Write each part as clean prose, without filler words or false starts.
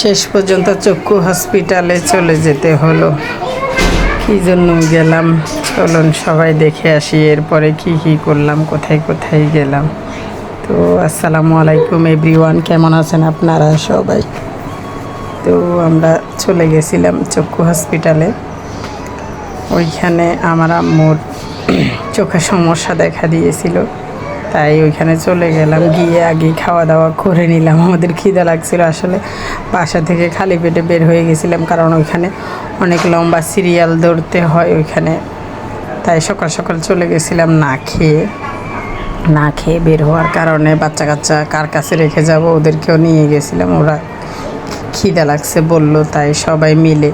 শেষ পর্যন্ত চক্ষু হসপিটালে চলে যেতে হলো। কী জন্য গেলাম চলুন সবাই দেখে আসি, এরপরে কি কি করলাম, কোথায় কোথায় গেলাম। তো আসসালামু আলাইকুম এভরিওয়ান, কেমন আছেন আপনারা সবাই? তো আমরা চলে গেছিলাম চক্ষু হসপিটালে। ওইখানে আমার আম্মুর চোখের সমস্যা দেখা দিয়েছিল, তাই ওইখানে চলে গেলাম। গিয়ে আগে খাওয়া দাওয়া করে নিলাম, আমাদের খিদে লাগছিল আসলে। বাসা থেকে খালি পেটে বের হয়ে গেছিলাম, কারণ ওইখানে অনেক লম্বা সিরিয়াল ধরতে হয় ওইখানে। তাই সকাল সকাল চলে গেছিলাম না খেয়ে বের হওয়ার কারণে। বাচ্চা কাচ্চা কার কাছে রেখে যাব, ওদেরকেও নিয়ে গেছিলাম। ওরা খিদে লাগছে বলল, তাই সবাই মিলে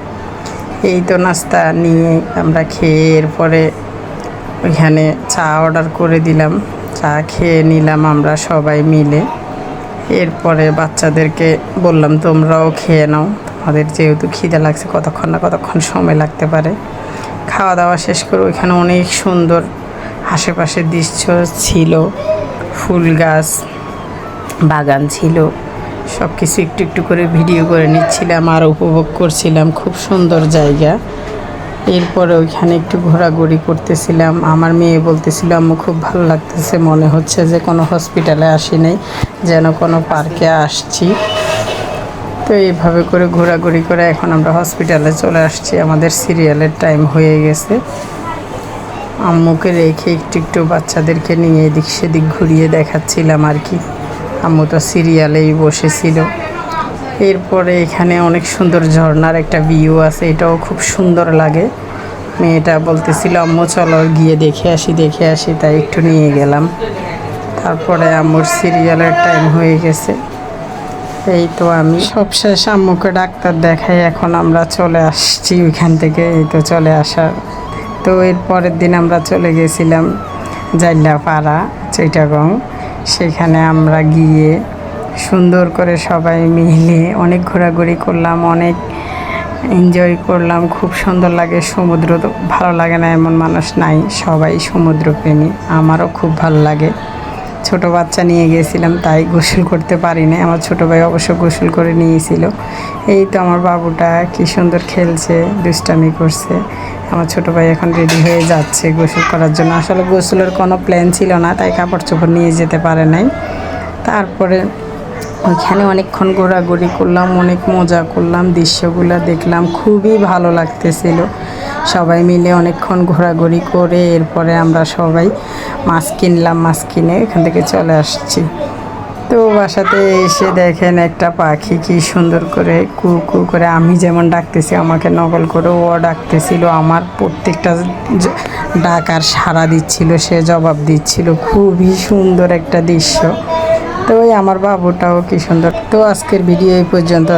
এই তো নাস্তা নিয়ে আমরা খেয়ে এরপরে ওইখানে চা অর্ডার করে দিলাম। চা খেয়ে নিলাম আমরা সবাই মিলে। এরপরে বাচ্চাদেরকে বললাম তোমরাও খেয়ে নাও, তোমাদের যেহেতু খিদে লাগছে কতক্ষণ না কতক্ষণ সময় লাগতে পারে। খাওয়া দাওয়া শেষ করে ওইখানে অনেক সুন্দর আশেপাশে দৃশ্য ছিল, ফুল গাছ বাগান ছিল, সব কিছু একটু একটু করে ভিডিও করে নিচ্ছিলাম আর উপভোগ করছিলাম। খুব সুন্দর জায়গা। এরপরে ওইখানে একটু ঘোরাঘুরি করতেছিলাম। আমার মেয়ে বলতেছিল আম্মু খুব ভালো লাগতেছে, মনে হচ্ছে যে কোনো হসপিটালে আসি নাই, যেন কোনো পার্কে আসছি। তো এইভাবে করে ঘোরাঘুরি করে এখন আমরা হসপিটালে চলে আসছি। আমাদের সিরিয়ালের টাইম হয়ে গেছে। আম্মুকে রেখে একটু একটু বাচ্চাদেরকে নিয়ে এদিক সেদিক ঘুরিয়ে দেখাচ্ছিলাম আর কি। আম্মু তো সিরিয়ালেই বসেছিল। এরপরে এখানে অনেক সুন্দর ঝর্ণার একটা ভিউ আছে, এটাও খুব সুন্দর লাগে। মেয়েটা বলতেছিল আম্মু চলো গিয়ে দেখে আসি, তাই একটু নিয়ে গেলাম। তারপরে আম্মুর সিরিয়ালের টাইম হয়ে গেছে। এই তো আমি সবশেষ আম্মুকে ডাক্তার দেখাই এখন আমরা চলে আসছি ওইখান থেকে। এই তো চলে আসার তো এর পরের দিন আমরা চলে গেছিলাম জাইল্লাপাড়া চিটাগং। সেখানে আমরা গিয়ে সুন্দর করে সবাই মিলে অনেক ঘোরাঘুরি করলাম, অনেক এনজয় করলাম। খুব সুন্দর লাগে সমুদ্র, তো ভালো লাগে না এমন মানুষ নাই, সবাই সমুদ্রপ্রেমী। আমারও খুব ভালো লাগে। ছোট বাচ্চা নিয়ে গিয়েছিলাম, তাই গোসল করতে পারি না। আমার ছোটো ভাই অবশ্য গোসল করে নিয়েছিল। এই তো আমার বাবুটা কি সুন্দর খেলছে, দুষ্টামি করছে। আমার ছোটো ভাই এখন রেডি হয়ে যাচ্ছে গোসল করার জন্য। আসলে গোসলের কোনো প্ল্যান ছিল না, তাই কাপড় চোপড় নিয়ে যেতে পারে নাই। তারপরে ওইখানে অনেকক্ষণ ঘোরাঘুরি করলাম, অনেক মজা করলাম, দৃশ্যগুলো দেখলাম, খুবই ভালো লাগতেছিল। সবাই মিলে অনেকক্ষণ ঘোরাঘুরি করে এরপরে আমরা সবাই মাছ কিনলাম, মাছ কিনে এখান থেকে চলে আসছি। তো বাসাতে এসে দেখেন একটা পাখি কি সুন্দর করে কু কু করে, আমি যেমন ডাকতেছি আমাকে নকল করে ও ডাকতেছিল। আমার প্রত্যেকটা ডাকার সাড়া দিচ্ছিল, সে জবাব দিচ্ছিল। খুবই সুন্দর একটা দৃশ্য। তো আমার বাবুটাও কি সুন্দর। তো আজকের ভিডিও এই পর্যন্ত।